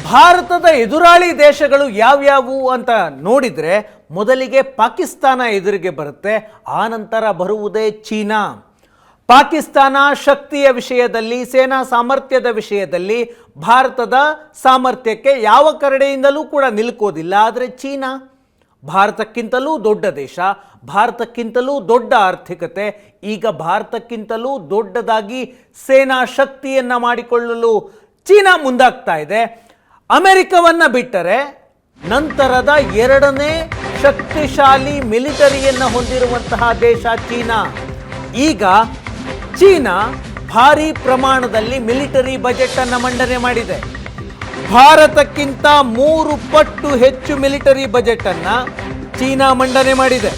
ಭಾರತದ ಎದುರಾಳಿ ದೇಶಗಳು ಯಾವ್ಯಾವು ಅಂತ ನೋಡಿದರೆ ಮೊದಲಿಗೆ ಪಾಕಿಸ್ತಾನ ಎದುರಿಗೆ ಬರುತ್ತೆ, ಆನಂತರ ಬರುವುದೇ ಚೀನಾ. ಪಾಕಿಸ್ತಾನ ಶಕ್ತಿಯ ವಿಷಯದಲ್ಲಿ, ಸೇನಾ ಸಾಮರ್ಥ್ಯದ ವಿಷಯದಲ್ಲಿ ಭಾರತದ ಸಾಮರ್ಥ್ಯಕ್ಕೆ ಯಾವ ಕಡೆಯಿಂದಲೂ ಕೂಡ ನಿಲ್ಕೋದಿಲ್ಲ. ಆದರೆ ಚೀನಾ ಭಾರತಕ್ಕಿಂತಲೂ ದೊಡ್ಡ ದೇಶ, ಭಾರತಕ್ಕಿಂತಲೂ ದೊಡ್ಡ ಆರ್ಥಿಕತೆ, ಈಗ ಭಾರತಕ್ಕಿಂತಲೂ ದೊಡ್ಡದಾಗಿ ಸೇನಾ ಶಕ್ತಿಯನ್ನು ಮಾಡಿಕೊಳ್ಳಲು ಚೀನಾ ಮುಂದಾಗ್ತಾ ಇದೆ. ಅಮೆರಿಕವನ್ನು ಬಿಟ್ಟರೆ ನಂತರದ ಎರಡನೇ ಶಕ್ತಿಶಾಲಿ ಮಿಲಿಟರಿಯನ್ನು ಹೊಂದಿರುವಂತಹ ದೇಶ ಚೀನಾ. ಈಗ ಚೀನಾ ಭಾರಿ ಪ್ರಮಾಣದಲ್ಲಿ ಮಿಲಿಟರಿ ಬಜೆಟ್ ಅನ್ನು ಮಂಡನೆ ಮಾಡಿದೆ. ಭಾರತಕ್ಕಿಂತ 3 ಪಟ್ಟು ಹೆಚ್ಚು ಮಿಲಿಟರಿ ಬಜೆಟ್ ಅನ್ನು ಚೀನಾ ಮಂಡನೆ ಮಾಡಿದೆ.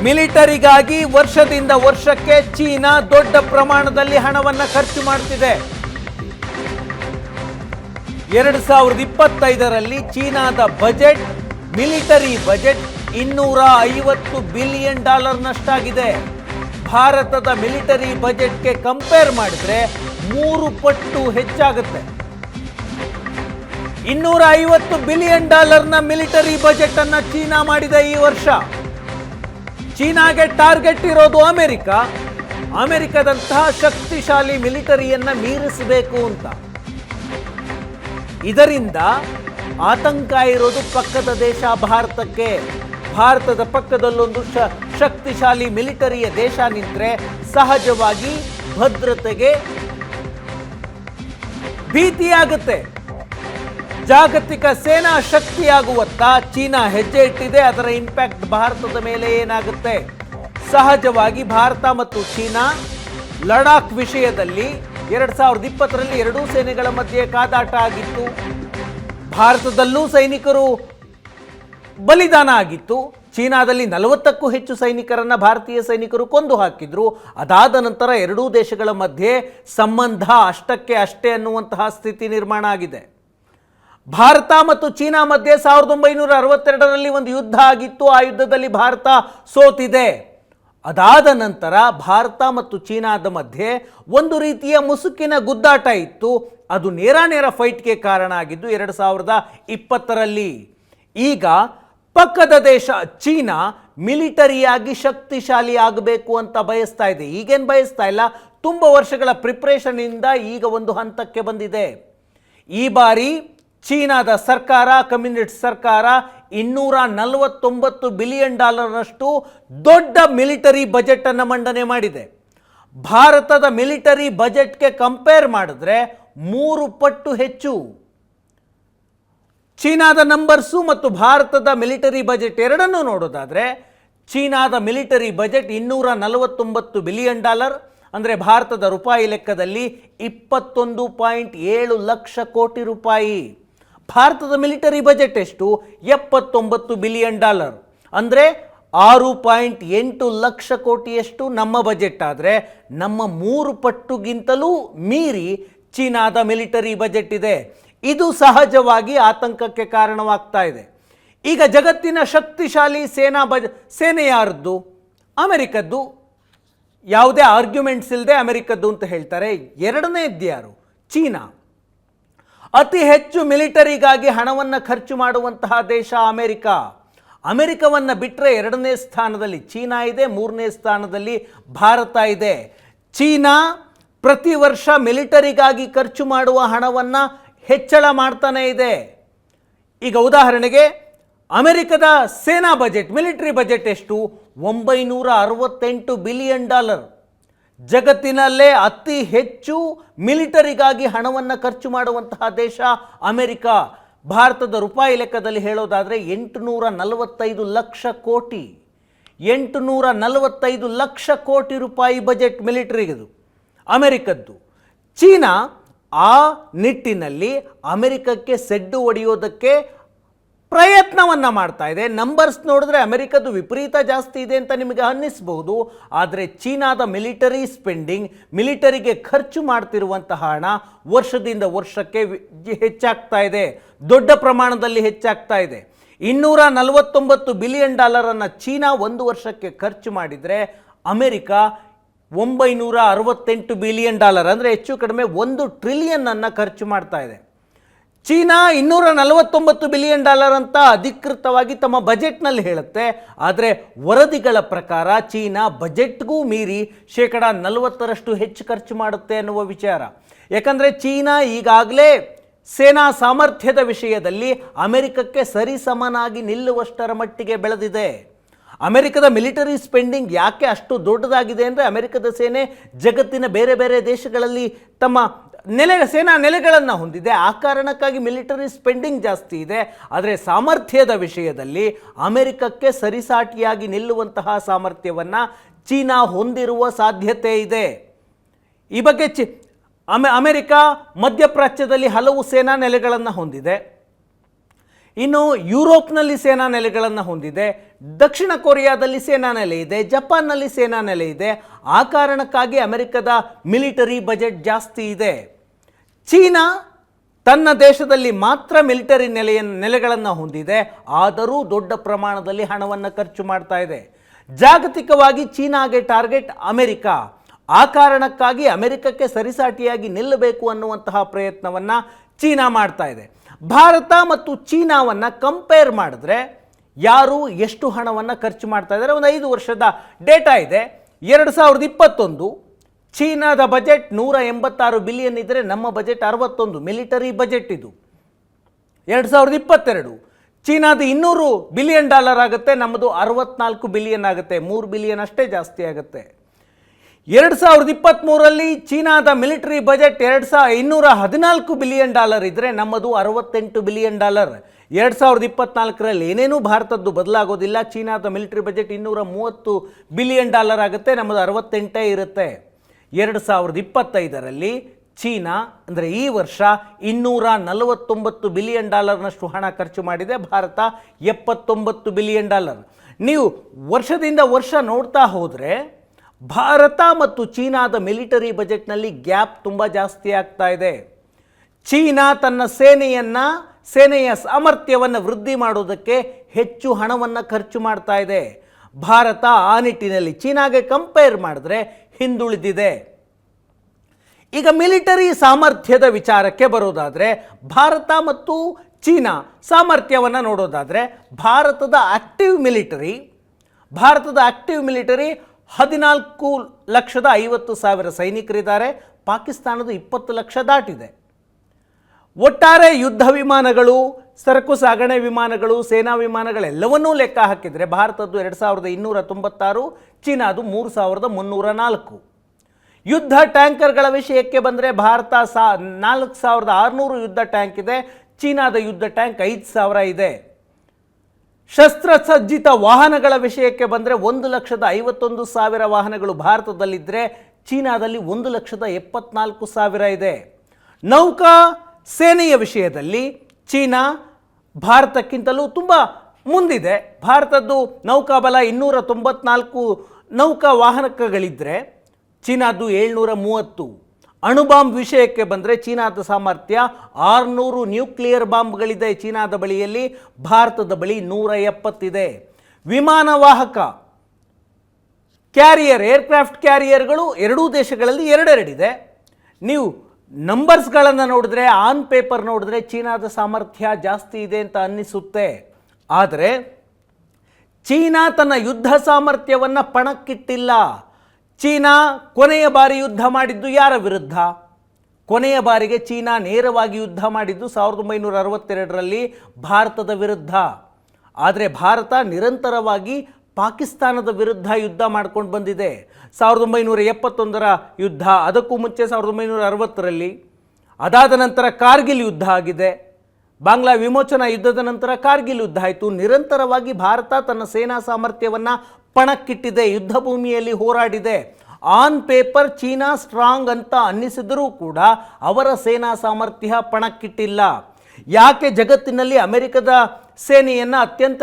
ಮಿಲಿಟರಿಗಾಗಿ ವರ್ಷದಿಂದ ವರ್ಷಕ್ಕೆ ಚೀನಾ ದೊಡ್ಡ ಪ್ರಮಾಣದಲ್ಲಿ ಹಣವನ್ನು ಖರ್ಚು ಮಾಡ್ತಿದೆ. 2025ರಲ್ಲಿ ಚೀನಾದ ಬಜೆಟ್, ಮಿಲಿಟರಿ ಬಜೆಟ್ $250 ಬಿಲಿಯನ್ ನಷ್ಟಾಗಿದೆ. ಭಾರತದ ಮಿಲಿಟರಿ ಬಜೆಟ್ಗೆ ಕಂಪೇರ್ ಮಾಡಿದ್ರೆ 3 ಪಟ್ಟು ಹೆಚ್ಚಾಗುತ್ತೆ. $250 ಬಿಲಿಯನ್ ಮಿಲಿಟರಿ ಬಜೆಟ್ ಅನ್ನ ಚೀನಾ ಮಾಡಿದೆ ಈ ವರ್ಷ. ಚೀನಾಗೆ ಟಾರ್ಗೆಟ್ ಇರೋದು ಅಮೆರಿಕದಂತಹ ಶಕ್ತಿಶಾಲಿ ಮಿಲಿಟರಿಯನ್ನ ಮೀರಿಸಬೇಕು ಅಂತ. ಇದರಿಂದ ಆತಂಕ ಇರೋದು ಪಕ್ಕದ ದೇಶ ಭಾರತಕ್ಕೆ. ಭಾರತದ ಪಕ್ಕದಲ್ಲೊಂದು ಶಕ್ತಿಶಾಲಿ ಮಿಲಿಟರಿಯ ದೇಶ ನಿಂತರೆ ಸಹಜವಾಗಿ ಭದ್ರತೆಗೆ ಭೀತಿಯಾಗುತ್ತೆ. ಜಾಗತಿಕ ಸೇನಾ ಶಕ್ತಿಯಾಗುವತ್ತ ಚೀನಾ ಹೆಜ್ಜೆ ಇಟ್ಟಿದೆ. ಅದರ ಇಂಪ್ಯಾಕ್ಟ್ ಭಾರತದ ಮೇಲೆ ಏನಾಗುತ್ತೆ? ಸಹಜವಾಗಿ ಭಾರತ ಮತ್ತು ಚೀನಾ ಲಡಾಖ್ ವಿಷಯದಲ್ಲಿ 2020ರಲ್ಲಿ ಎರಡೂ ಸೇನೆಗಳ ಮಧ್ಯೆ ಕಾದಾಟ ಆಗಿತ್ತು. ಭಾರತದಲ್ಲೂ ಸೈನಿಕರು ಬಲಿದಾನ ಆಗಿತ್ತು. ಚೀನಾದಲ್ಲಿ 40ಕ್ಕೂ ಹೆಚ್ಚು ಸೈನಿಕರನ್ನ ಭಾರತೀಯ ಸೈನಿಕರು ಕೊಂದು ಹಾಕಿದ್ರು. ಅದಾದ ನಂತರ ಎರಡೂ ದೇಶಗಳ ಮಧ್ಯೆ ಸಂಬಂಧ ಅಷ್ಟಕ್ಕೆ ಅಷ್ಟೇ ಅನ್ನುವಂತಹ ಸ್ಥಿತಿ ನಿರ್ಮಾಣ ಆಗಿದೆ. ಭಾರತ ಮತ್ತು ಚೀನಾ ಮಧ್ಯೆ 1962ರಲ್ಲಿ ಒಂದು ಯುದ್ಧ ಆಗಿತ್ತು. ಆ ಯುದ್ಧದಲ್ಲಿ ಭಾರತ ಸೋತಿದೆ. ಅದಾದ ನಂತರ ಭಾರತ ಮತ್ತು ಚೀನಾದ ಮಧ್ಯೆ ಒಂದು ರೀತಿಯ ಮುಸುಕಿನ ಗುದ್ದಾಟ ಇತ್ತು. ಅದು ನೇರ ಫೈಟ್ಗೆ ಕಾರಣ ಆಗಿದ್ದು 2020ರಲ್ಲಿ. ಈಗ ಪಕ್ಕದ ದೇಶ ಚೀನಾ ಮಿಲಿಟರಿಯಾಗಿ ಶಕ್ತಿಶಾಲಿ ಆಗಬೇಕು ಅಂತ ಬಯಸ್ತಾ ಇದೆ. ಈಗೇನು ಬಯಸ್ತಾ ಇಲ್ಲ, ತುಂಬ ವರ್ಷಗಳ ಪ್ರಿಪ್ರೇಷನ್ ಇಂದ ಈಗ ಒಂದು ಹಂತಕ್ಕೆ ಬಂದಿದೆ. ಈ ಬಾರಿ ಚೀನಾದ ಸರ್ಕಾರ, ಕಮ್ಯುನಿಸ್ಟ್ ಸರ್ಕಾರ $249 ಬಿಲಿಯನ್ ದೊಡ್ಡ ಮಿಲಿಟರಿ ಬಜೆಟ್ ಅನ್ನು ಮಂಡನೆ ಮಾಡಿದೆ. ಭಾರತದ ಮಿಲಿಟರಿ ಬಜೆಟ್ಗೆ ಕಂಪೇರ್ ಮಾಡಿದ್ರೆ 3 ಪಟ್ಟು ಹೆಚ್ಚು. ಚೀನಾದ ನಂಬರ್ಸು ಮತ್ತು ಭಾರತದ ಮಿಲಿಟರಿ ಬಜೆಟ್ ಎರಡನ್ನೂ ನೋಡೋದಾದ್ರೆ ಚೀನಾದ ಮಿಲಿಟರಿ ಬಜೆಟ್ $249 ಬಿಲಿಯನ್, ಅಂದರೆ ಭಾರತದ ರೂಪಾಯಿ ಲೆಕ್ಕದಲ್ಲಿ 21.7 ಲಕ್ಷ ಕೋಟಿ ರೂಪಾಯಿ. ಭಾರತದ ಮಿಲಿಟರಿ ಬಜೆಟ್ ಎಷ್ಟು? $79 ಬಿಲಿಯನ್, ಅಂದರೆ 6.8 ಲಕ್ಷ ಕೋಟಿಯಷ್ಟು ನಮ್ಮ ಬಜೆಟ್. ಆದರೆ ನಮ್ಮ 3 ಪಟ್ಟುಗಿಂತಲೂ ಮೀರಿ ಚೀನಾದ ಮಿಲಿಟರಿ ಬಜೆಟ್ ಇದೆ. ಇದು ಸಹಜವಾಗಿ ಆತಂಕಕ್ಕೆ ಕಾರಣವಾಗ್ತಾ ಇದೆ. ಈಗ ಜಗತ್ತಿನ ಶಕ್ತಿಶಾಲಿ ಸೇನೆ ಯಾರದ್ದು? ಅಮೆರಿಕದ್ದು. ಯಾವುದೇ ಆರ್ಗ್ಯುಮೆಂಟ್ಸ್ ಇಲ್ಲದೆ ಅಮೆರಿಕದ್ದು ಅಂತ ಹೇಳ್ತಾರೆ. ಎರಡನೇದ್ದು ಯಾರು? ಚೀನಾ. ಅತಿ ಹೆಚ್ಚು ಮಿಲಿಟರಿಗಾಗಿ ಹಣವನ್ನು ಖರ್ಚು ಮಾಡುವಂತಹ ದೇಶ ಅಮೆರಿಕವನ್ನು ಬಿಟ್ಟರೆ ಎರಡನೇ ಸ್ಥಾನದಲ್ಲಿ ಚೀನಾ ಇದೆ, ಮೂರನೇ ಸ್ಥಾನದಲ್ಲಿ ಭಾರತ ಇದೆ. ಚೀನಾ ಪ್ರತಿ ವರ್ಷ ಮಿಲಿಟರಿಗಾಗಿ ಖರ್ಚು ಮಾಡುವ ಹಣವನ್ನು ಹೆಚ್ಚಳ ಮಾಡ್ತಾನೆ ಇದೆ. ಈಗ ಉದಾಹರಣೆಗೆ ಅಮೆರಿಕದ ಸೇನಾ ಬಜೆಟ್, ಮಿಲಿಟರಿ ಬಜೆಟ್ ಎಷ್ಟು? $968 ಬಿಲಿಯನ್. ಜಗತ್ತಿನಲ್ಲೇ ಅತಿ ಹೆಚ್ಚು ಮಿಲಿಟರಿಗಾಗಿ ಹಣವನ್ನು ಖರ್ಚು ಮಾಡುವಂತಹ ದೇಶ ಅಮೆರಿಕ. ಭಾರತದ ರೂಪಾಯಿ ಲೆಕ್ಕದಲ್ಲಿ ಹೇಳೋದಾದರೆ 845 ಲಕ್ಷ ಕೋಟಿ, 845 ಲಕ್ಷ ಕೋಟಿ ರೂಪಾಯಿ ಬಜೆಟ್ ಮಿಲಿಟರಿಗದು ಅಮೆರಿಕದ್ದು. ಚೀನಾ ಆ ನಿಟ್ಟಿನಲ್ಲಿ ಅಮೆರಿಕಕ್ಕೆ ಸೆಡ್ಡು ಹೊಡೆಯೋದಕ್ಕೆ ಪ್ರಯತ್ನವನ್ನು ಮಾಡ್ತಾ ಇದೆ. ನಂಬರ್ಸ್ ನೋಡಿದ್ರೆ ಅಮೆರಿಕದ್ದು ವಿಪರೀತ ಜಾಸ್ತಿ ಇದೆ ಅಂತ ನಿಮಗೆ ಅನ್ನಿಸಬಹುದು. ಆದರೆ ಚೀನಾದ ಮಿಲಿಟರಿ ಸ್ಪೆಂಡಿಂಗ್, ಮಿಲಿಟರಿಗೆ ಖರ್ಚು ಮಾಡ್ತಿರುವಂತಹ ಹಣ ವರ್ಷದಿಂದ ವರ್ಷಕ್ಕೆ ಹೆಚ್ಚಾಗ್ತಾ ಇದೆ, ದೊಡ್ಡ ಪ್ರಮಾಣದಲ್ಲಿ ಹೆಚ್ಚಾಗ್ತಾ ಇದೆ. $249 ಬಿಲಿಯನ್ ಚೀನಾ ಒಂದು ವರ್ಷಕ್ಕೆ ಖರ್ಚು ಮಾಡಿದರೆ ಅಮೆರಿಕ $968 ಬಿಲಿಯನ್ ಅಂದರೆ ಹೆಚ್ಚು ಕಡಿಮೆ 1 ಟ್ರಿಲಿಯನ್ ಖರ್ಚು ಮಾಡ್ತಾ ಇದೆ. ಚೀನಾ $249 ಬಿಲಿಯನ್ ಅಂತ ಅಧಿಕೃತವಾಗಿ ತಮ್ಮ ಬಜೆಟ್ನಲ್ಲಿ ಹೇಳುತ್ತೆ. ಆದರೆ ವರದಿಗಳ ಪ್ರಕಾರ ಚೀನಾ ಬಜೆಟ್ಗೂ ಮೀರಿ 40% ಹೆಚ್ಚು ಖರ್ಚು ಮಾಡುತ್ತೆ ಅನ್ನುವ ವಿಚಾರ. ಯಾಕಂದರೆ ಚೀನಾ ಈಗಾಗಲೇ ಸೇನಾ ಸಾಮರ್ಥ್ಯದ ವಿಷಯದಲ್ಲಿ ಅಮೆರಿಕಕ್ಕೆ ಸರಿಸಮನಾಗಿ ನಿಲ್ಲುವಷ್ಟರ ಮಟ್ಟಿಗೆ ಬೆಳೆದಿದೆ. ಅಮೆರಿಕದ ಮಿಲಿಟರಿ ಸ್ಪೆಂಡಿಂಗ್ ಯಾಕೆ ಅಷ್ಟು ದೊಡ್ಡದಾಗಿದೆ ಅಂದರೆ ಅಮೆರಿಕದ ಸೇನೆ ಜಗತ್ತಿನ ಬೇರೆ ಬೇರೆ ದೇಶಗಳಲ್ಲಿ ತಮ್ಮ ಸೇನಾ ನೆಲೆಗಳನ್ನು ಹೊಂದಿದೆ. ಆ ಕಾರಣಕ್ಕಾಗಿ ಮಿಲಿಟರಿ ಸ್ಪೆಂಡಿಂಗ್ ಜಾಸ್ತಿ ಇದೆ. ಆದರೆ ಸಾಮರ್ಥ್ಯದ ವಿಷಯದಲ್ಲಿ ಅಮೆರಿಕಕ್ಕೆ ಸರಿಸಾಟಿಯಾಗಿ ನಿಲ್ಲುವಂತಹ ಸಾಮರ್ಥ್ಯವನ್ನು ಚೀನಾ ಹೊಂದಿರುವ ಸಾಧ್ಯತೆ ಇದೆ. ಈ ಬಗ್ಗೆ ಅಮೆರಿಕ ಮಧ್ಯಪ್ರಾಚ್ಯದಲ್ಲಿ ಹಲವು ಸೇನಾ ನೆಲೆಗಳನ್ನು ಹೊಂದಿದೆ. ಇನ್ನು ಯುರೋಪ್ನಲ್ಲಿ ಸೇನಾ ನೆಲೆಗಳನ್ನು ಹೊಂದಿದೆ. ದಕ್ಷಿಣ ಕೊರಿಯಾದಲ್ಲಿ ಸೇನಾ ನೆಲೆ ಇದೆ. ಜಪಾನ್ನಲ್ಲಿ ಸೇನಾ ನೆಲೆ ಇದೆ. ಆ ಕಾರಣಕ್ಕಾಗಿ ಅಮೆರಿಕದ ಮಿಲಿಟರಿ ಬಜೆಟ್ ಜಾಸ್ತಿ ಇದೆ. ಚೀನಾ ತನ್ನ ದೇಶದಲ್ಲಿ ಮಾತ್ರ ಮಿಲಿಟರಿ ನೆಲೆಗಳನ್ನು ಹೊಂದಿದೆ. ಆದರೂ ದೊಡ್ಡ ಪ್ರಮಾಣದಲ್ಲಿ ಹಣವನ್ನು ಖರ್ಚು ಮಾಡ್ತಾ ಇದೆ. ಜಾಗತಿಕವಾಗಿ ಚೀನಾಗೆ ಟಾರ್ಗೆಟ್ ಅಮೆರಿಕ. ಆ ಕಾರಣಕ್ಕಾಗಿ ಅಮೆರಿಕಕ್ಕೆ ಸರಿಸಾಟಿಯಾಗಿ ನಿಲ್ಲಬೇಕು ಅನ್ನುವಂತಹ ಪ್ರಯತ್ನವನ್ನು ಚೀನಾ ಮಾಡ್ತಾ ಇದೆ. ಭಾರತ ಮತ್ತು ಚೀನಾವನ್ನು ಕಂಪೇರ್ ಮಾಡಿದ್ರೆ ಯಾರು ಎಷ್ಟು ಹಣವನ್ನು ಖರ್ಚು ಮಾಡ್ತಾ ಇದ್ದಾರೆ ಒಂದು 5 ವರ್ಷದ ಡೇಟಾ ಇದೆ. 2021 ಚೀನಾದ ಬಜೆಟ್ $186 ಬಿಲಿಯನ್ ಇದ್ದರೆ ನಮ್ಮ ಬಜೆಟ್ 61 ಮಿಲಿಟರಿ ಬಜೆಟ್. ಇದು 2022 ಚೀನಾದ $200 ಬಿಲಿಯನ್ ಆಗುತ್ತೆ, ನಮ್ಮದು 64 ಬಿಲಿಯನ್ ಆಗುತ್ತೆ. 3 ಬಿಲಿಯನ್ ಅಷ್ಟೇ ಜಾಸ್ತಿ ಆಗುತ್ತೆ. 2023ರಲ್ಲಿ ಚೀನಾದ ಮಿಲಿಟರಿ ಬಜೆಟ್ $214 ಬಿಲಿಯನ್ ಇದ್ದರೆ ನಮ್ಮದು $68 ಬಿಲಿಯನ್. 2024ರಲ್ಲಿ ಏನೇನೂ ಭಾರತದ್ದು ಬದಲಾಗೋದಿಲ್ಲ. ಚೀನಾದ ಮಿಲಿಟರಿ ಬಜೆಟ್ $230 ಬಿಲಿಯನ್ ಆಗುತ್ತೆ, ನಮ್ಮದು 68 ಇರುತ್ತೆ. 2025ರಲ್ಲಿ ಚೀನಾ ಅಂದರೆ ಈ ವರ್ಷ $249 ಬಿಲಿಯನ್ ಹಣ ಖರ್ಚು ಮಾಡಿದೆ. ಭಾರತ $79 ಬಿಲಿಯನ್. ನೀವು ವರ್ಷದಿಂದ ವರ್ಷ ನೋಡ್ತಾ ಹೋದರೆ ಭಾರತ ಮತ್ತು ಚೀನಾದ ಮಿಲಿಟರಿ ಬಜೆಟ್ನಲ್ಲಿ ಗ್ಯಾಪ್ ತುಂಬ ಜಾಸ್ತಿ ಆಗ್ತಾ ಇದೆ. ಚೀನಾ ತನ್ನ ಸೇನೆಯ ಸಾಮರ್ಥ್ಯವನ್ನು ವೃದ್ಧಿ ಮಾಡೋದಕ್ಕೆ ಹೆಚ್ಚು ಹಣವನ್ನು ಖರ್ಚು ಮಾಡ್ತಾ ಇದೆ. ಭಾರತ ಆ ನಿಟ್ಟಿನಲ್ಲಿ ಚೀನಾಗೆ ಕಂಪೇರ್ ಮಾಡಿದ್ರೆ ಹಿಂದುಳಿದಿದೆ. ಈಗ ಮಿಲಿಟರಿ ಸಾಮರ್ಥ್ಯದ ವಿಚಾರಕ್ಕೆ ಬರೋದಾದರೆ ಭಾರತ ಮತ್ತು ಚೀನಾ ಸಾಮರ್ಥ್ಯವನ್ನು ನೋಡೋದಾದರೆ ಭಾರತದ ಆಕ್ಟಿವ್ ಮಿಲಿಟರಿ 14,50,000 ಸೈನಿಕರಿದ್ದಾರೆ. ಪಾಕಿಸ್ತಾನದ 20 ಲಕ್ಷ ದಾಟಿದೆ. ಒಟ್ಟಾರೆ ಯುದ್ಧ ವಿಮಾನಗಳು, ಸರಕು ಸಾಗಣೆ ವಿಮಾನಗಳು, ಸೇನಾ ವಿಮಾನಗಳೆಲ್ಲವನ್ನೂ ಲೆಕ್ಕ ಹಾಕಿದರೆ ಭಾರತದ್ದು 2296, ಚೀನಾದು 3304. ಯುದ್ಧ ಟ್ಯಾಂಕರ್ಗಳ ವಿಷಯಕ್ಕೆ ಬಂದರೆ ಭಾರತ 4600 ಯುದ್ಧ ಟ್ಯಾಂಕ್ ಇದೆ. ಚೀನಾದ ಯುದ್ಧ ಟ್ಯಾಂಕ್ 5000 ಇದೆ. ಶಸ್ತ್ರಸಜ್ಜಿತ ವಾಹನಗಳ ವಿಷಯಕ್ಕೆ ಬಂದರೆ 1,51,000 ವಾಹನಗಳು ಭಾರತದಲ್ಲಿದ್ದರೆ ಚೀನಾದಲ್ಲಿ 1,74,000 ಇದೆ. ನೌಕಾ ಸೇನೆಯ ವಿಷಯದಲ್ಲಿ ಚೀನಾ ಭಾರತಕ್ಕಿಂತಲೂ ತುಂಬ ಮುಂದಿದೆ. ಭಾರತದ್ದು ನೌಕಾಬಲ 294 ನೌಕಾ ವಾಹನಗಳಿದ್ದರೆ ಚೀನಾದ್ದು 730. ಅಣುಬಾಂಬ್ ವಿಷಯಕ್ಕೆ ಬಂದರೆ ಚೀನಾದ ಸಾಮರ್ಥ್ಯ 600 ನ್ಯೂಕ್ಲಿಯರ್ ಬಾಂಬ್ಗಳಿದೆ ಚೀನಾದ ಬಳಿಯಲ್ಲಿ. ಭಾರತದ ಬಳಿ 170 ಇದೆ. ವಿಮಾನ ವಾಹಕ ಕ್ಯಾರಿಯರ್, ಏರ್ಕ್ರಾಫ್ಟ್ ಕ್ಯಾರಿಯರ್ಗಳು ಎರಡೂ ದೇಶಗಳಲ್ಲಿ 2 ಇದೆ. ನೀವು ನಂಬರ್ಸ್ಗಳನ್ನು ನೋಡಿದ್ರೆ, ಆನ್ ಪೇಪರ್ ನೋಡಿದ್ರೆ ಚೀನಾದ ಸಾಮರ್ಥ್ಯ ಜಾಸ್ತಿ ಇದೆ ಅಂತ ಅನ್ನಿಸುತ್ತೆ. ಆದರೆ ಚೀನಾ ತನ್ನ ಯುದ್ಧ ಸಾಮರ್ಥ್ಯವನ್ನು ಪಣಕ್ಕಿಟ್ಟಿಲ್ಲ. ಚೀನಾ ಕೊನೆಯ ಬಾರಿ ಯುದ್ಧ ಮಾಡಿದ್ದು ಯಾರ ವಿರುದ್ಧ? ಕೊನೆಯ ಬಾರಿಗೆ ಚೀನಾ ನೇರವಾಗಿ ಯುದ್ಧ ಮಾಡಿದ್ದು 1962ರಲ್ಲಿ ಭಾರತದ ವಿರುದ್ಧ. ಆದರೆ ಭಾರತ ನಿರಂತರವಾಗಿ ಪಾಕಿಸ್ತಾನದ ವಿರುದ್ಧ ಯುದ್ಧ ಮಾಡ್ಕೊಂಡು ಬಂದಿದೆ. 1971ರ ಯುದ್ಧ, ಅದಕ್ಕೂ ಮುಂಚೆ 1960ರಲ್ಲಿ, ಅದಾದ ನಂತರ ಕಾರ್ಗಿಲ್ ಯುದ್ಧ ಆಗಿದೆ. ಬಾಂಗ್ಲಾ ವಿಮೋಚನಾ ಯುದ್ಧದ ನಂತರ ಕಾರ್ಗಿಲ್ ಯುದ್ಧ ಆಯಿತು. ನಿರಂತರವಾಗಿ ಭಾರತ ತನ್ನ ಸೇನಾ ಸಾಮರ್ಥ್ಯವನ್ನು ಪಣಕ್ಕಿಟ್ಟಿದೆ, ಯುದ್ಧ ಭೂಮಿಯಲ್ಲಿ ಹೋರಾಡಿದೆ. ಆನ್ ಪೇಪರ್ ಚೀನಾ ಸ್ಟ್ರಾಂಗ್ ಅಂತ ಅನ್ನಿಸಿದರೂ ಕೂಡ ಅವರ ಸೇನಾ ಸಾಮರ್ಥ್ಯ ಪಣಕ್ಕಿಟ್ಟಿಲ್ಲ. ಯಾಕೆ ಜಗತ್ತಿನಲ್ಲಿ ಅಮೆರಿಕದ ಸೇನೆಯನ್ನು ಅತ್ಯಂತ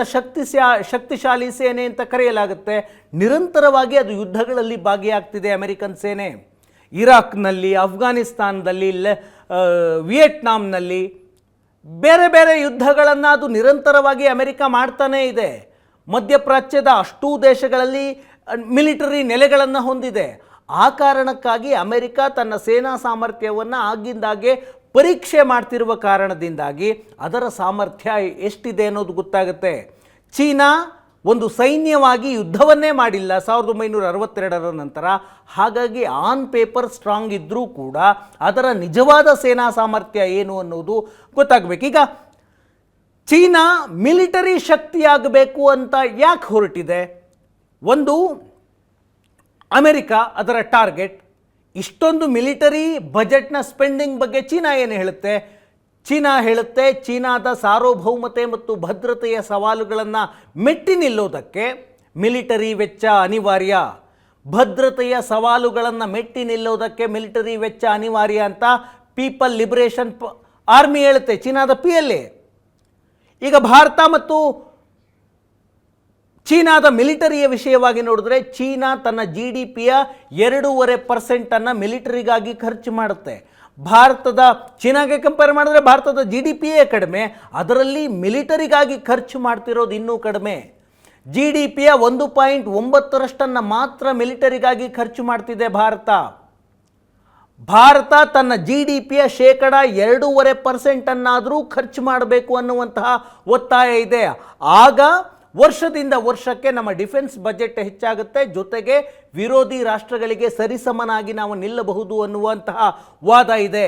ಶಕ್ತಿಶಾಲಿ ಸೇನೆ ಅಂತ ಕರೆಯಲಾಗುತ್ತೆ? ನಿರಂತರವಾಗಿ ಅದು ಯುದ್ಧಗಳಲ್ಲಿ ಭಾಗಿಯಾಗ್ತಿದೆ ಅಮೆರಿಕನ್ ಸೇನೆ. ಇರಾಕ್ನಲ್ಲಿ, ಅಫ್ಘಾನಿಸ್ತಾನದಲ್ಲಿ, ವಿಯೆಟ್ನಾಂನಲ್ಲಿ, ಬೇರೆ ಬೇರೆ ಯುದ್ಧಗಳನ್ನು ಅದು ನಿರಂತರವಾಗಿ ಅಮೆರಿಕ ಮಾಡ್ತಾನೇ ಇದೆ. ಮಧ್ಯಪ್ರಾಚ್ಯದ ಅಷ್ಟೂ ದೇಶಗಳಲ್ಲಿ ಮಿಲಿಟರಿ ನೆಲೆಗಳನ್ನು ಹೊಂದಿದೆ. ಆ ಕಾರಣಕ್ಕಾಗಿ ಅಮೆರಿಕ ತನ್ನ ಸೇನಾ ಸಾಮರ್ಥ್ಯವನ್ನು ಆಗಿಂದಾಗೆ ಪರೀಕ್ಷೆ ಮಾಡ್ತಿರುವ ಕಾರಣದಿಂದಾಗಿ ಅದರ ಸಾಮರ್ಥ್ಯ ಎಷ್ಟಿದೆ ಅನ್ನೋದು ಗೊತ್ತಾಗುತ್ತೆ. ಚೀನಾ ಒಂದು ಸೈನ್ಯವಾಗಿ ಯುದ್ಧವನ್ನೇ ಮಾಡಿಲ್ಲ 1962ರ ನಂತರ. ಹಾಗಾಗಿ ಆನ್ ಪೇಪರ್ ಸ್ಟ್ರಾಂಗ್ ಇದ್ದರೂ ಕೂಡ ಅದರ ನಿಜವಾದ ಸೇನಾ ಸಾಮರ್ಥ್ಯ ಏನು ಅನ್ನೋದು ಗೊತ್ತಾಗಬೇಕು. ಈಗ ಚೀನಾ ಮಿಲಿಟರಿ ಶಕ್ತಿಯಾಗಬೇಕು ಅಂತ ಯಾಕೆ ಹೊರಟಿದೆ? ಒಂದು, ಅಮೆರಿಕ ಅದರ ಟಾರ್ಗೆಟ್. ಇಷ್ಟೊಂದು ಮಿಲಿಟರಿ ಬಜೆಟ್ನ ಸ್ಪೆಂಡಿಂಗ್ ಬಗ್ಗೆ ಚೀನಾ ಏನು ಹೇಳುತ್ತೆ? ಚೀನಾ ಹೇಳುತ್ತೆ, ಚೀನಾದ ಸಾರ್ವಭೌಮತೆ ಮತ್ತು ಭದ್ರತೆಯ ಸವಾಲುಗಳನ್ನು ಮೆಟ್ಟಿ ನಿಲ್ಲೋದಕ್ಕೆ ಮಿಲಿಟರಿ ವೆಚ್ಚ ಅನಿವಾರ್ಯ. ಭದ್ರತೆಯ ಸವಾಲುಗಳನ್ನು ಮೆಟ್ಟಿ ನಿಲ್ಲೋದಕ್ಕೆ ಮಿಲಿಟರಿ ವೆಚ್ಚ ಅನಿವಾರ್ಯ ಅಂತ ಪೀಪಲ್ ಲಿಬರೇಷನ್ ಆರ್ಮಿ ಹೇಳುತ್ತೆ, ಚೀನಾದ PLA. ಈಗ ಭಾರತ ಮತ್ತು ಚೀನಾದ ಮಿಲಿಟರಿಯ ವಿಷಯವಾಗಿ ನೋಡಿದ್ರೆ, ಚೀನಾ ತನ್ನ GDPಯ 2.5% ಮಿಲಿಟರಿಗಾಗಿ ಖರ್ಚು ಮಾಡುತ್ತೆ. ಭಾರತದ ಚೀನಾಗೆ ಕಂಪೇರ್ ಮಾಡಿದ್ರೆ ಭಾರತದ GDPಯೇ ಕಡಿಮೆ, ಅದರಲ್ಲಿ ಮಿಲಿಟರಿಗಾಗಿ ಖರ್ಚು ಮಾಡ್ತಿರೋದು ಇನ್ನೂ ಕಡಿಮೆ. GDPಯ 1.9% ಮಾತ್ರ ಮಿಲಿಟರಿಗಾಗಿ ಖರ್ಚು ಮಾಡ್ತಿದೆ ಭಾರತ. ಭಾರತ ತನ್ನ GDPಯ 2.5% ಖರ್ಚು ಮಾಡಬೇಕು ಅನ್ನುವಂತಹ ಒತ್ತಾಯ ಇದೆ. ಆಗ ವರ್ಷದಿಂದ ವರ್ಷಕ್ಕೆ ನಮ್ಮ ಡಿಫೆನ್ಸ್ ಬಜೆಟ್ ಹೆಚ್ಚಾಗುತ್ತೆ, ಜೊತೆಗೆ ವಿರೋಧಿ ರಾಷ್ಟ್ರಗಳಿಗೆ ಸರಿಸಮನಾಗಿ ನಾವು ನಿಲ್ಲಬಹುದು ಅನ್ನುವಂತಹ ವಾದ ಇದೆ.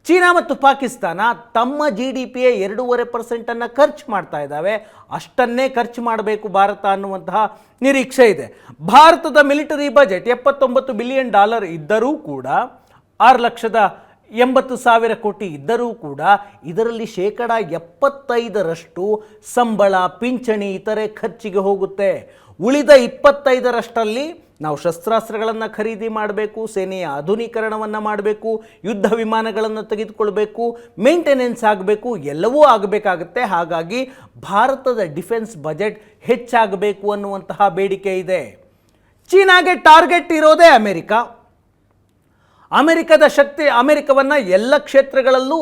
ಚೀನಾ ಮತ್ತು ಪಾಕಿಸ್ತಾನ ತಮ್ಮ GDPಯ 2.5% ಖರ್ಚು ಮಾಡ್ತಾ ಇದ್ದಾವೆ, ಅಷ್ಟನ್ನೇ ಖರ್ಚು ಮಾಡಬೇಕು ಭಾರತ ಅನ್ನುವಂತಹ ನಿರೀಕ್ಷೆ ಇದೆ. ಭಾರತದ ಮಿಲಿಟರಿ ಬಜೆಟ್ $79 ಬಿಲಿಯನ್ ಇದ್ದರೂ ಕೂಡ, 6,80,000 ಕೋಟಿ ಇದ್ದರೂ ಕೂಡ ಇದರಲ್ಲಿ 75% ಸಂಬಳ, ಪಿಂಚಣಿ, ಇತರೆ ಖರ್ಚಿಗೆ ಹೋಗುತ್ತೆ. ಉಳಿದ 25%ರಲ್ಲಿ ನಾವು ಶಸ್ತ್ರಾಸ್ತ್ರಗಳನ್ನು ಖರೀದಿ ಮಾಡಬೇಕು, ಸೇನೆಯ ಆಧುನೀಕರಣವನ್ನು ಮಾಡಬೇಕು, ಯುದ್ಧ ವಿಮಾನಗಳನ್ನು ತೆಗೆದುಕೊಳ್ಬೇಕು, ಮೇಂಟೆನೆನ್ಸ್ ಆಗಬೇಕು, ಎಲ್ಲವೂ ಆಗಬೇಕಾಗುತ್ತೆ. ಹಾಗಾಗಿ ಭಾರತದ ಡಿಫೆನ್ಸ್ ಬಜೆಟ್ ಹೆಚ್ಚಾಗಬೇಕು ಅನ್ನುವಂತಹ ಬೇಡಿಕೆ ಇದೆ. ಚೀನಾಗೆ ಟಾರ್ಗೆಟ್ ಇರೋದೇ ಅಮೆರಿಕ. ಅಮೆರಿಕದ ಶಕ್ತಿ, ಅಮೆರಿಕವನ್ನು ಎಲ್ಲ ಕ್ಷೇತ್ರಗಳಲ್ಲೂ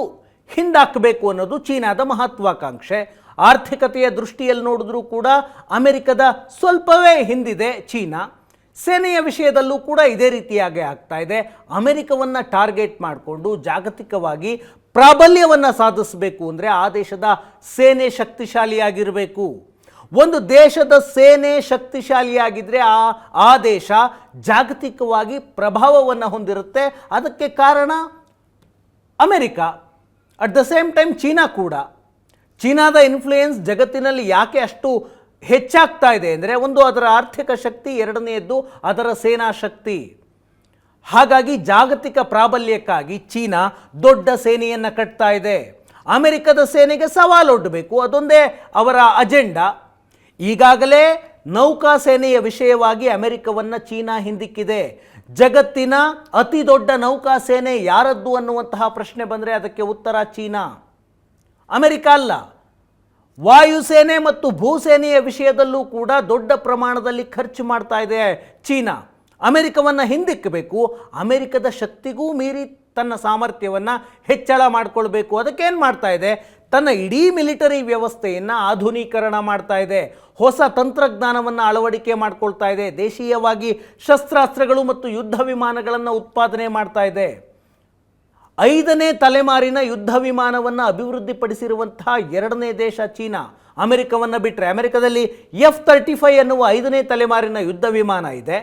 ಹಿಂದಾಕಬೇಕು ಅನ್ನೋದು ಚೀನಾದ ಮಹತ್ವಾಕಾಂಕ್ಷೆ. ಆರ್ಥಿಕತೆಯ ದೃಷ್ಟಿಯಲ್ಲಿ ನೋಡಿದ್ರೂ ಕೂಡ ಅಮೆರಿಕದ ಸ್ವಲ್ಪವೇ ಹಿಂದಿದೆ ಚೀನಾ. ಸೇನೆಯ ವಿಷಯದಲ್ಲೂ ಕೂಡ ಇದೇ ರೀತಿಯಾಗಿ ಆಗ್ತಾ ಇದೆ. ಅಮೆರಿಕವನ್ನು ಟಾರ್ಗೆಟ್ ಮಾಡಿಕೊಂಡು ಜಾಗತಿಕವಾಗಿ ಪ್ರಾಬಲ್ಯವನ್ನು ಸಾಧಿಸಬೇಕು ಅಂದರೆ ಆ ದೇಶದ ಸೇನೆ ಶಕ್ತಿಶಾಲಿಯಾಗಿರಬೇಕು. ಒಂದು ದೇಶದ ಸೇನೆ ಶಕ್ತಿಶಾಲಿಯಾಗಿದ್ದರೆ ಆ ದೇಶ ಜಾಗತಿಕವಾಗಿ ಪ್ರಭಾವವನ್ನು ಹೊಂದಿರುತ್ತೆ. ಅದಕ್ಕೆ ಕಾರಣ America. At the same time China ಕೂಡ. ಚೀನಾದ ಇನ್ಫ್ಲೂಯೆನ್ಸ್ ಜಗತ್ತಿನಲ್ಲಿ ಯಾಕೆ ಅಷ್ಟು ಹೆಚ್ಚಾಗ್ತಾ ಇದೆ ಅಂದರೆ, ಒಂದು ಅದರ ಆರ್ಥಿಕ ಶಕ್ತಿ, ಎರಡನೆಯದ್ದು ಅದರ ಸೇನಾ ಶಕ್ತಿ. ಹಾಗಾಗಿ ಜಾಗತಿಕ ಪ್ರಾಬಲ್ಯಕ್ಕಾಗಿ ಚೀನಾ ದೊಡ್ಡ ಸೇನೆಯನ್ನು ಕಟ್ತಾ ಇದೆ. ಅಮೆರಿಕದ ಸೇನೆಗೆ ಸವಾಲೊಡ್ಡಬೇಕು, ಅದೊಂದೇ ಅವರ ಅಜೆಂಡಾ. ಈಗಾಗಲೇ ನೌಕಾ ಸೇನೆಯ ವಿಷಯವಾಗಿ ಅಮೆರಿಕವನ್ನು ಚೀನಾ ಹಿಂದಿಕ್ಕಿದೆ. ಜಗತ್ತಿನ ಅತಿ ದೊಡ್ಡ ನೌಕಾ ಸೇನೆ ಯಾರದ್ದು ಅನ್ನುವಂತಹ ಪ್ರಶ್ನೆ ಬಂದರೆ ಅದಕ್ಕೆ ಉತ್ತರ ಚೀನಾ, ಅಮೆರಿಕ ಅಲ್ಲ. ವಾಯುಸೇನೆ ಮತ್ತು ಭೂಸೇನೆಯ ವಿಷಯದಲ್ಲೂ ಕೂಡ ದೊಡ್ಡ ಪ್ರಮಾಣದಲ್ಲಿ ಖರ್ಚು ಮಾಡ್ತಾ ಇದೆ ಚೀನಾ. ಅಮೆರಿಕವನ್ನು ಹಿಂದಿಕ್ಕಬೇಕು, ಅಮೆರಿಕದ ಶಕ್ತಿಗೂ ಮೀರಿ ತನ್ನ ಸಾಮರ್ಥ್ಯವನ್ನು ಹೆಚ್ಚಳ ಮಾಡಿಕೊಳ್ಬೇಕು. ಅದಕ್ಕೇನು ಮಾಡ್ತಾ ಇದೆ? ತನ್ನ ಇಡೀ ಮಿಲಿಟರಿ ವ್ಯವಸ್ಥೆಯನ್ನು ಆಧುನೀಕರಣ ಮಾಡ್ತಾ ಇದೆ, ಹೊಸ ತಂತ್ರಜ್ಞಾನವನ್ನು ಅಳವಡಿಕೆ ಮಾಡಿಕೊಳ್ತಾ ಇದೆ, ದೇಶೀಯವಾಗಿ ಶಸ್ತ್ರಾಸ್ತ್ರಗಳು ಮತ್ತು ಯುದ್ಧ ವಿಮಾನಗಳನ್ನು ಉತ್ಪಾದನೆ ಮಾಡ್ತಾ ಇದೆ. 5ನೇ ತಲೆಮಾರಿನ ಯುದ್ಧ ವಿಮಾನವನ್ನು ಅಭಿವೃದ್ಧಿಪಡಿಸಿರುವಂತಹ 2ನೇ ದೇಶ ಚೀನಾ, ಅಮೆರಿಕವನ್ನು ಬಿಟ್ಟರೆ. ಅಮೆರಿಕದಲ್ಲಿ F-35 ಅನ್ನುವ 5ನೇ ತಲೆಮಾರಿನ ಯುದ್ಧ ವಿಮಾನ ಇದೆ.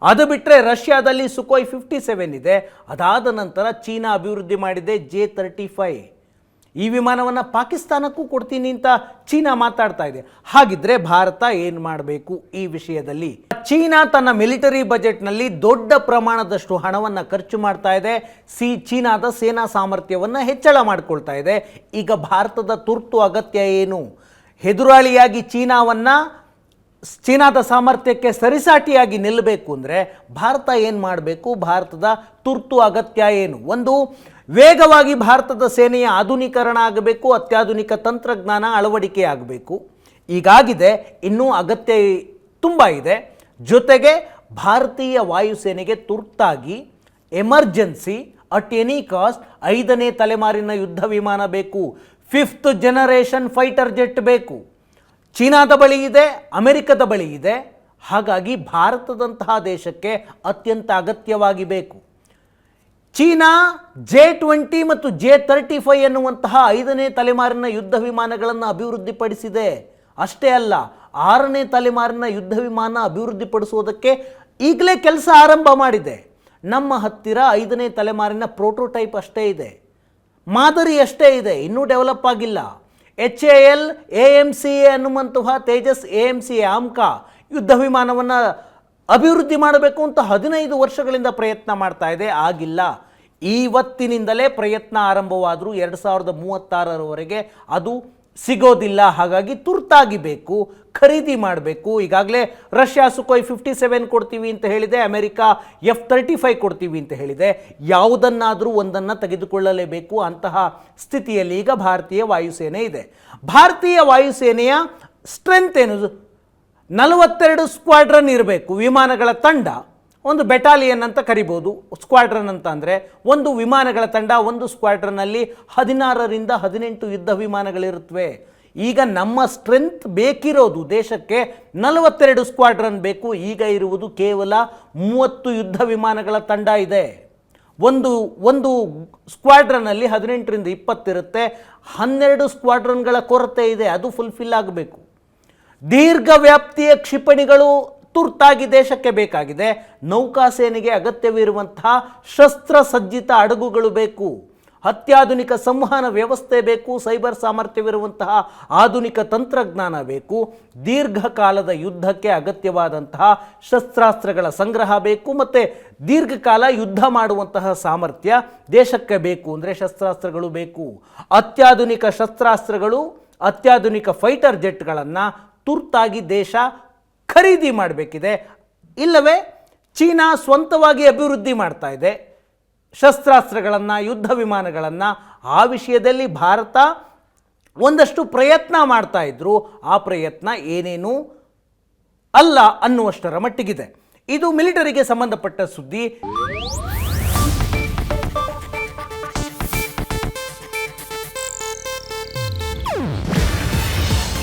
ಅದು ಬಿಟ್ಟರೆ ರಷ್ಯಾದಲ್ಲಿ ಸುಕೋಯ್ 57 ಇದೆ. ಅದಾದ ನಂತರ ಚೀನಾ ಅಭಿವೃದ್ಧಿ ಮಾಡಿದೆ J-35. ಈ ವಿಮಾನವನ್ನು ಪಾಕಿಸ್ತಾನಕ್ಕೂ ಕೊಡ್ತೀನಿ ಅಂತ ಚೀನಾ ಮಾತಾಡ್ತಾ ಇದೆ. ಹಾಗಿದ್ರೆ ಭಾರತ ಏನು ಮಾಡಬೇಕು ಈ ವಿಷಯದಲ್ಲಿ? ಚೀನಾ ತನ್ನ ಮಿಲಿಟರಿ ಬಜೆಟ್ನಲ್ಲಿ ದೊಡ್ಡ ಪ್ರಮಾಣದಷ್ಟು ಹಣವನ್ನು ಖರ್ಚು ಮಾಡ್ತಾ ಇದೆ. ಚೀನಾದ ಸೇನಾ ಸಾಮರ್ಥ್ಯವನ್ನು ಹೆಚ್ಚಳ ಮಾಡಿಕೊಳ್ತಾ ಇದೆ. ಈಗ ಭಾರತದ ತುರ್ತು ಅಗತ್ಯ ಏನು? ಎದುರಾಳಿಯಾಗಿ ಚೀನಾದ ಸಾಮರ್ಥ್ಯಕ್ಕೆ ಸರಿಸಾಟಿಯಾಗಿ ನಿಲ್ಲಬೇಕು ಅಂದರೆ ಭಾರತ ಏನು ಮಾಡಬೇಕು? ಭಾರತದ ತುರ್ತು ಅಗತ್ಯ ಏನು? ಒಂದು, ವೇಗವಾಗಿ ಭಾರತದ ಸೇನೆಯ ಆಧುನೀಕರಣ ಆಗಬೇಕು, ಅತ್ಯಾಧುನಿಕ ತಂತ್ರಜ್ಞಾನ ಅಳವಡಿಕೆ ಆಗಬೇಕು. ಈಗಾಗಿದೆ, ಇನ್ನೂ ಅಗತ್ಯ ತುಂಬ ಇದೆ. ಜೊತೆಗೆ ಭಾರತೀಯ ವಾಯುಸೇನೆಗೆ ತುರ್ತಾಗಿ ಎಮರ್ಜೆನ್ಸಿ ಅಟ್ ಎನಿ ಕಾಸ್ಟ್ 5ನೇ ತಲೆಮಾರಿನ ಯುದ್ಧ ವಿಮಾನ ಬೇಕು. 5th ಜನರೇಷನ್ ಫೈಟರ್ ಜೆಟ್ ಬೇಕು. ಚೀನಾದ ಬಳಿ ಇದೆ, ಅಮೆರಿಕದ ಬಳಿ ಇದೆ. ಹಾಗಾಗಿ ಭಾರತದಂತಹ ದೇಶಕ್ಕೆ ಅತ್ಯಂತ ಅಗತ್ಯವಾಗಿ ಬೇಕು. ಚೀನಾ J-20 ಮತ್ತು J-35 ಎನ್ನುವಂತಹ 5ನೇ ತಲೆಮಾರಿನ ಯುದ್ಧ ವಿಮಾನಗಳನ್ನು ಅಭಿವೃದ್ಧಿಪಡಿಸಿದೆ. ಅಷ್ಟೇ ಅಲ್ಲ, 6ನೇ ತಲೆಮಾರಿನ ಯುದ್ಧ ವಿಮಾನ ಅಭಿವೃದ್ಧಿಪಡಿಸುವುದಕ್ಕೆ ಈಗಲೇ ಕೆಲಸ ಆರಂಭ ಮಾಡಿದೆ. ನಮ್ಮ ಹತ್ತಿರ 5ನೇ ತಲೆಮಾರಿನ ಪ್ರೋಟೋಟೈಪ್ ಅಷ್ಟೇ ಇದೆ, ಮಾದರಿ ಅಷ್ಟೇ ಇದೆ, ಇನ್ನೂ ಡೆವಲಪ್ ಆಗಿಲ್ಲ. HAL AMCA ಅನ್ನುವಂತಹ ತೇಜಸ್ AMCA ಆಮ್ಕಾ ಯುದ್ಧ ವಿಮಾನವನ್ನು ಅಭಿವೃದ್ಧಿ ಮಾಡಬೇಕು ಅಂತ 15 ವರ್ಷಗಳಿಂದ ಪ್ರಯತ್ನ ಮಾಡ್ತಾ ಇದೆ, ಆಗಿಲ್ಲ. ಇವತ್ತಿನಿಂದಲೇ ಪ್ರಯತ್ನ ಆರಂಭವಾದರೂ 2036ರವರೆಗೆ ಅದು ಸಿಗೋದಿಲ್ಲ. ಹಾಗಾಗಿ ತುರ್ತಾಗಿ ಬೇಕು, ಖರೀದಿ ಮಾಡಬೇಕು. ಈಗಾಗಲೇ ರಷ್ಯಾ ಸುಖೋಯ್ 57 ಕೊಡ್ತೀವಿ ಅಂತ ಹೇಳಿದೆ, ಅಮೆರಿಕ F-35 ಕೊಡ್ತೀವಿ ಅಂತ ಹೇಳಿದೆ. ಯಾವುದನ್ನಾದರೂ ಒಂದನ್ನು ತೆಗೆದುಕೊಳ್ಳಲೇಬೇಕು. ಅಂತಹ ಸ್ಥಿತಿಯಲ್ಲಿ ಈಗ ಭಾರತೀಯ ವಾಯುಸೇನೆ ಇದೆ. ಭಾರತೀಯ ವಾಯುಸೇನೆಯ ಸ್ಟ್ರೆಂತ್ ಏನು? 42 ಸ್ಕ್ವಾಡ್ರನ್ ಇರಬೇಕು, ವಿಮಾನಗಳ ತಂಡ. ಒಂದು ಬೆಟಾಲಿಯನ್ ಅಂತ ಕರಿಬೋದು. ಸ್ಕ್ವಾಡ್ರನ್ ಅಂತ ಅಂದರೆ ಒಂದು ವಿಮಾನಗಳ ತಂಡ. ಒಂದು ಸ್ಕ್ವಾಡ್ರನ್ನಲ್ಲಿ 16ರಿಂದ 18 ಯುದ್ಧ ವಿಮಾನಗಳಿರುತ್ತವೆ. ಈಗ ನಮ್ಮ ಸ್ಟ್ರೆಂತ್ ಬೇಕಿರೋದು ದೇಶಕ್ಕೆ 42 ಸ್ಕ್ವಾಡ್ರನ್ ಬೇಕು. ಈಗ ಇರುವುದು ಕೇವಲ 30 ಯುದ್ಧ ವಿಮಾನಗಳ ತಂಡ ಇದೆ. ಒಂದು ಸ್ಕ್ವಾಡ್ರನ್ನಲ್ಲಿ 18ರಿಂದ 20 ಇರುತ್ತೆ. 12 ಸ್ಕ್ವಾಡ್ರನ್ಗಳ ಕೊರತೆ ಇದೆ, ಅದು ಫುಲ್ಫಿಲ್ ಆಗಬೇಕು. ದೀರ್ಘ ವ್ಯಾಪ್ತಿಯ ಕ್ಷಿಪಣಿಗಳು ತುರ್ತಾಗಿ ದೇಶಕ್ಕೆ ಬೇಕಾಗಿದೆ. ನೌಕಾಸೇನೆಗೆ ಅಗತ್ಯವಿರುವಂತಹ ಶಸ್ತ್ರಸಜ್ಜಿತ ಹಡಗುಗಳು ಬೇಕು. ಅತ್ಯಾಧುನಿಕ ಸಂವಹನ ವ್ಯವಸ್ಥೆ ಬೇಕು. ಸೈಬರ್ ಸಾಮರ್ಥ್ಯವಿರುವಂತಹ ಆಧುನಿಕ ತಂತ್ರಜ್ಞಾನ ಬೇಕು. ದೀರ್ಘಕಾಲದ ಯುದ್ಧಕ್ಕೆ ಅಗತ್ಯವಾದಂತಹ ಶಸ್ತ್ರಾಸ್ತ್ರಗಳ ಸಂಗ್ರಹ ಬೇಕು. ಮತ್ತು ದೀರ್ಘಕಾಲ ಯುದ್ಧ ಮಾಡುವಂತಹ ಸಾಮರ್ಥ್ಯ ದೇಶಕ್ಕೆ ಬೇಕು. ಅಂದರೆ ಶಸ್ತ್ರಾಸ್ತ್ರಗಳು ಬೇಕು. ಅತ್ಯಾಧುನಿಕ ಶಸ್ತ್ರಾಸ್ತ್ರಗಳು, ಅತ್ಯಾಧುನಿಕ ಫೈಟರ್ ಜೆಟ್ಗಳನ್ನು ತುರ್ತಾಗಿ ದೇಶ ಖರೀದಿ ಮಾಡಬೇಕಿದೆ. ಇಲ್ಲವೇ ಚೀನಾ ಸ್ವಂತವಾಗಿ ಅಭಿವೃದ್ಧಿ ಮಾಡ್ತಾ ಇದೆ ಶಸ್ತ್ರಾಸ್ತ್ರಗಳನ್ನು, ಯುದ್ಧ ವಿಮಾನಗಳನ್ನು. ಆ ವಿಷಯದಲ್ಲಿ ಭಾರತ ಒಂದಷ್ಟು ಪ್ರಯತ್ನ ಮಾಡ್ತಾ ಇದ್ರು. ಆ ಪ್ರಯತ್ನ ಏನೇನೂ ಅಲ್ಲ ಅನ್ನುವಷ್ಟರ ಮಟ್ಟಿಗಿದೆ. ಇದು ಮಿಲಿಟರಿಗೆ ಸಂಬಂಧಪಟ್ಟ ಸುದ್ದಿ.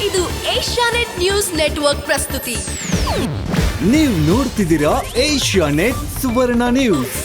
ಇದು ಏಷ್ಯಾನೆಟ್ ನ್ಯೂಸ್ ನೆಟ್ವರ್ಕ್ ಪ್ರಸ್ತುತಿ. ನೀವು ನೋಡ್ತಿದ್ದೀರಾ ಏಷ್ಯಾನೆಟ್ ಸುವರ್ಣ ನ್ಯೂಸ್.